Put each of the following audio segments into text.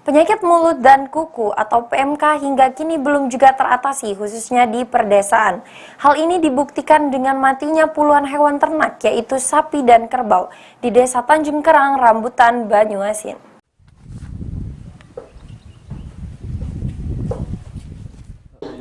Penyakit mulut dan kuku atau PMK hingga kini belum juga teratasi khususnya di perdesaan. Hal ini dibuktikan dengan matinya puluhan hewan ternak yaitu sapi dan kerbau di Desa Tanjung Kerang, Rambutan, Banyuasin.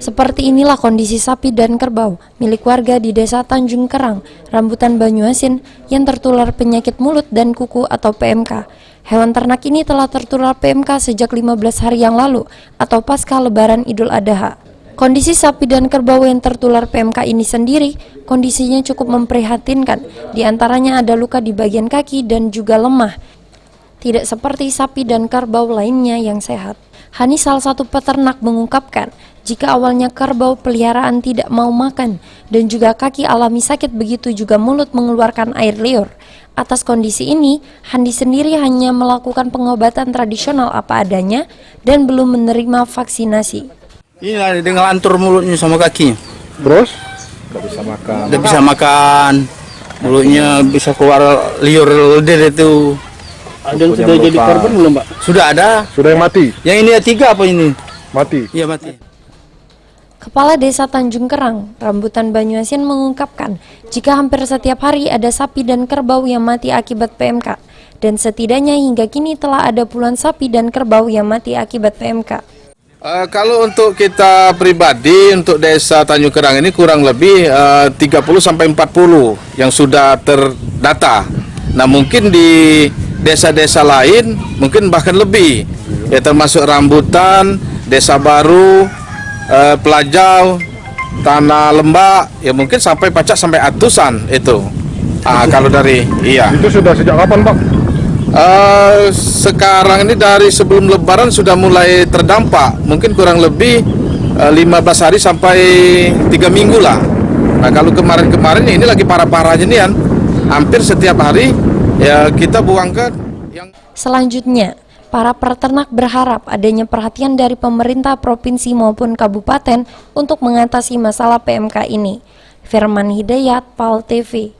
Seperti inilah kondisi sapi dan kerbau milik warga di Desa Tanjung Kerang, Rambutan, Banyuasin yang tertular penyakit mulut dan kuku atau PMK. Hewan ternak ini telah tertular PMK sejak 15 hari yang lalu atau pasca Lebaran Idul Adha. Kondisi sapi dan kerbau yang tertular PMK ini sendiri kondisinya cukup memprihatinkan. Di antaranya ada luka di bagian kaki dan juga lemah. Tidak seperti sapi dan kerbau lainnya yang sehat. Hani, salah satu peternak, mengungkapkan jika awalnya kerbau peliharaan tidak mau makan dan juga kaki alami sakit, begitu juga mulut mengeluarkan air liur. Atas kondisi ini, Handi sendiri hanya melakukan pengobatan tradisional apa adanya dan belum menerima vaksinasi. Iya, dengan lantur mulutnya sama kakinya. Terus? Tidak bisa makan, mulutnya bisa keluar liur leder itu. Ada yang sudah jadi korban belum, Pak? Sudah ada. Sudah yang mati? Yang ini 3 apa ini? Mati? Iya, mati. Kepala Desa Tanjung Kerang, Rambutan, Banyuasin mengungkapkan jika hampir setiap hari ada sapi dan kerbau yang mati akibat PMK, dan setidaknya hingga kini telah ada puluhan sapi dan kerbau yang mati akibat PMK. Kalau untuk kita pribadi, untuk Desa Tanjung Kerang ini kurang lebih 30-40 yang sudah terdata. Nah, mungkin di desa-desa lain mungkin bahkan lebih, ya termasuk Rambutan, Desa Baru, Pelajau, Tanah Lembak, ya mungkin sampai pacak sampai atusan itu. Kalau dari Itu sudah sejak kapan, Pak? Sekarang ini dari sebelum Lebaran sudah mulai terdampak, mungkin kurang lebih 15 hari sampai 3 minggu lah. Nah, kalau kemarin-kemarin ini lagi parah-parahnya nih, hampir setiap hari ya kita buangkan. Selanjutnya, para peternak berharap adanya perhatian dari pemerintah provinsi maupun kabupaten untuk mengatasi masalah PMK ini. Firman Hidayat, PAL TV.